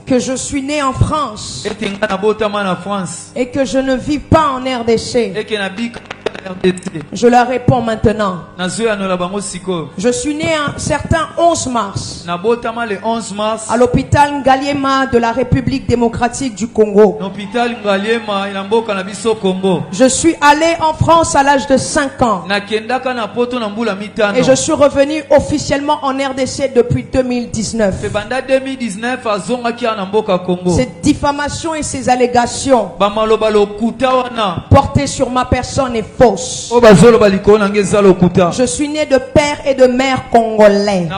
que je suis né en France et que je ne vis pas en RDC. Je leur réponds maintenant. Je suis né un certain 11 mars à l'hôpital Ngaliema de la République démocratique du Congo. Je suis allé en France à l'âge de 5 ans et je suis revenu officiellement en RDC depuis 2019. Ces diffamations et ces allégations portées sur ma personne est fausse. Je suis né de père et de mère congolais.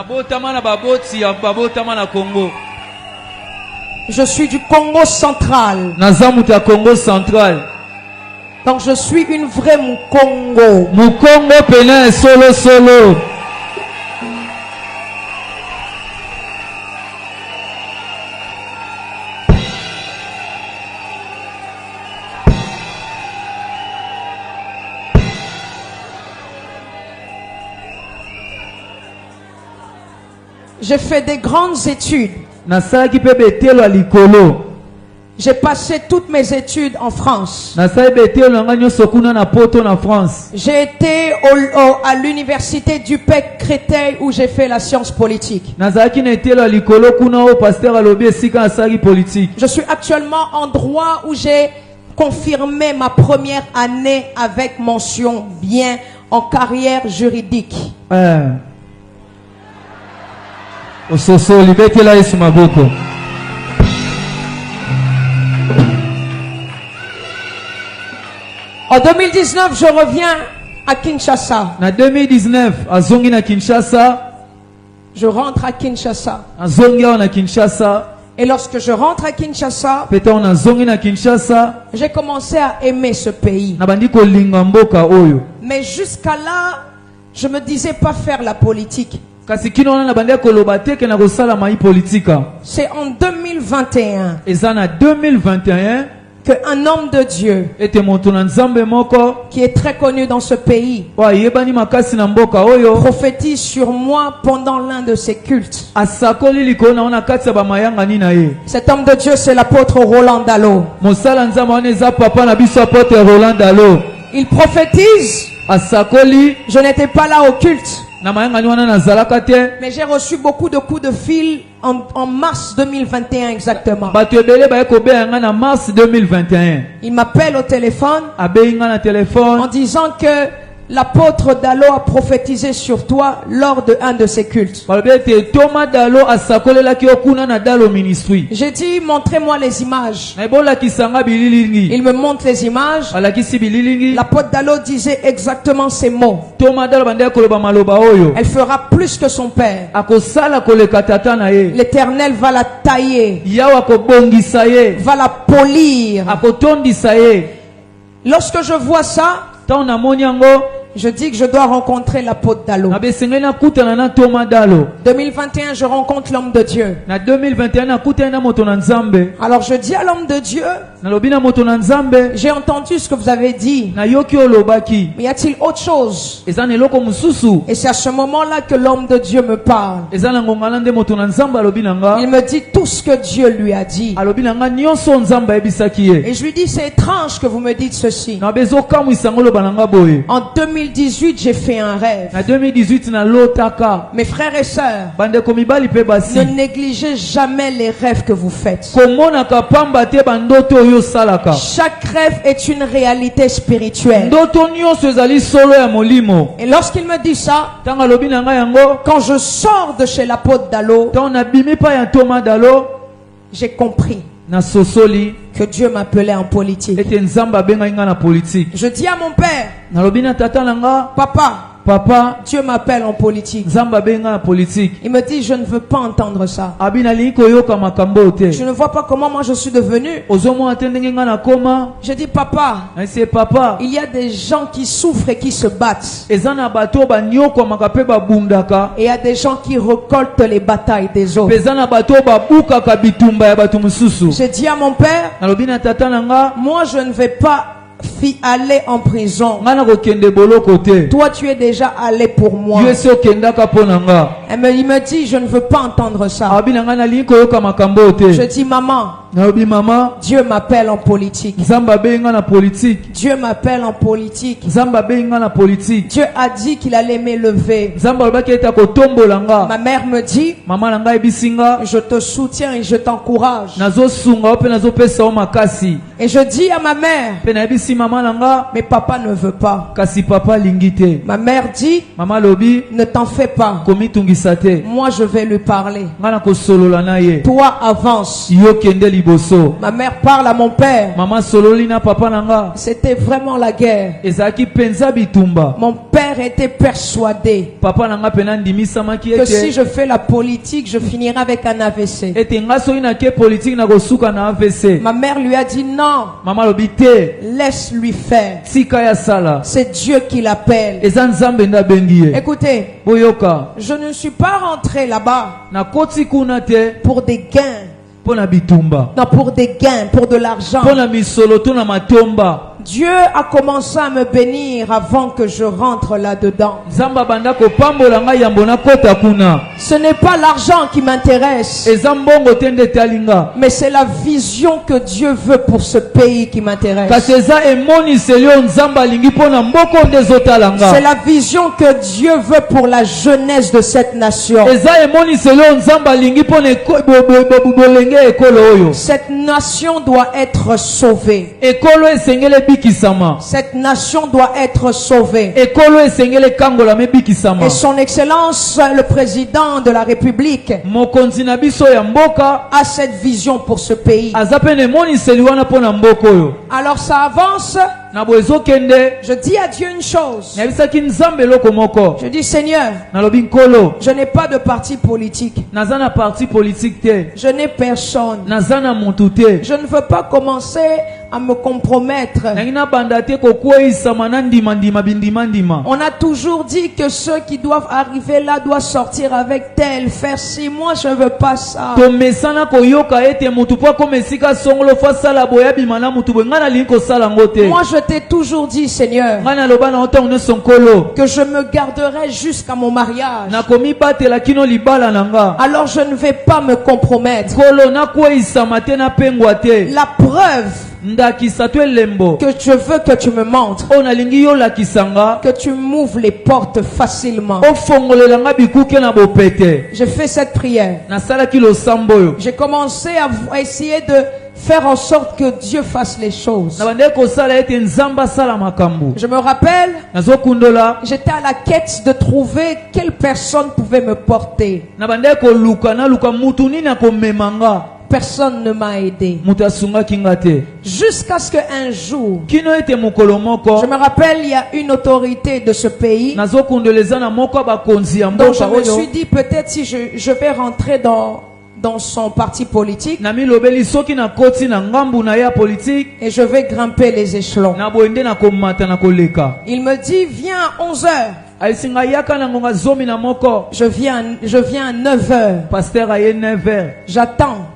Je suis du Congo central. Donc je suis une vraie Mukongo. Mukongo pena solo solo. J'ai fait des grandes études. J'ai passé toutes mes études en France. J'ai été à l'université du PEC Créteil où j'ai fait la science politique. Je suis actuellement en droit où j'ai confirmé ma première année avec mention bien en carrière juridique. En 2019, je reviens à Kinshasa. En 2019, je rentre à Kinshasa. Et lorsque je rentre à Kinshasa, j'ai commencé à aimer ce pays. Mais jusqu'à là, je me disais pas faire la politique. C'est en 2021 qu'un homme de Dieu qui est très connu dans ce pays prophétise sur moi pendant l'un de ses cultes. Cet homme de Dieu, c'est l'apôtre Roland Dalo. Il prophétise. Je n'étais pas là au culte, mais j'ai reçu beaucoup de coups de fil en mars 2021 exactement. Il m'appelle au téléphone en disant que l'apôtre Dalo a prophétisé sur toi lors de un de ses cultes. J'ai dit, montrez-moi les images. Il me montre les images. L'apôtre Dalo disait exactement ces mots. Elle fera plus que son père. L'Éternel va la tailler, va la polir. Lorsque je vois ça, je dis que je dois rencontrer l'apôtre Dalo. 2021, je rencontre l'homme de Dieu. Alors je dis à l'homme de Dieu, j'ai entendu ce que vous avez dit, mais y a-t-il autre chose? Et c'est à ce moment-là que l'homme de Dieu me parle. Il me dit tout ce que Dieu lui a dit. Et je lui dis, c'est étrange que vous me dites ceci. En 2018, j'ai fait un rêve. Mes frères et sœurs, ne négligez jamais les rêves que vous faites. Chaque rêve est une réalité spirituelle. Et lorsqu'il me dit ça, quand je sors de chez l'apôtre Dalo, j'ai compris que Dieu m'appelait en politique. Je dis à mon père, Papa, Dieu m'appelle en politique. Il me dit, je ne veux pas entendre ça. Je ne vois pas comment moi je suis devenu. Je dis, Papa, il y a des gens qui souffrent et qui se battent. Et il y a des gens qui récoltent les batailles des autres. J'ai dit à mon père, moi je ne vais pas aller en prison. Toi tu es déjà allé pour moi. Il me dit, je ne veux pas entendre ça. Je dis, maman, Dieu m'appelle en politique. Dieu m'appelle en politique. Dieu a dit qu'il allait m'élever. Ma mère me dit, je te soutiens et je t'encourage. Et je dis à ma mère, mais papa ne veut pas. Ma mère dit, ne t'en fais pas. Moi je vais lui parler. Toi avance. Ma mère parle à mon père. C'était vraiment la guerre. Mon père était persuadé que si je fais la politique, je finirai avec un AVC. Ma mère lui a dit non. Laisse-lui faire. C'est Dieu qui l'appelle. Écoutez, je ne suis pas rentré là-bas pour des gains. Non, pour des gains, pour de l'argent. Dieu a commencé à me bénir avant que je rentre là-dedans. Ce n'est pas l'argent qui m'intéresse, mais c'est la vision que Dieu veut pour ce pays qui m'intéresse. C'est la vision que Dieu veut pour la jeunesse de cette nation. Cette nation doit être sauvée. Cette nation doit être sauvée. Et son Excellence, le président de la République, a cette vision pour ce pays. Alors ça avance. Je dis à Dieu une chose. Je dis, Seigneur, je n'ai pas de parti politique. Je n'ai personne. Je ne veux pas commencer à me compromettre. On a toujours dit que ceux qui doivent arriver là doivent sortir avec tel, faire ci. Moi je ne veux pas ça. Moi je t'ai toujours dit, Seigneur, que je me garderai jusqu'à mon mariage. Alors je ne vais pas me compromettre. La preuve que je veux que tu me montres, que tu m'ouvres les portes facilement. J'ai fait cette prière. J'ai commencé à essayer de faire en sorte que Dieu fasse les choses. Je me rappelle, j'étais à la quête de trouver quelle personne pouvait me porter. Personne ne m'a aidé. Jusqu'à ce qu'un jour, je me rappelle, il y a une autorité de ce pays. Donc je me suis dit, peut-être si je vais rentrer dans son parti politique, et je vais grimper les échelons. Il me dit, viens à 11h. Je viens à 9h. J'attends.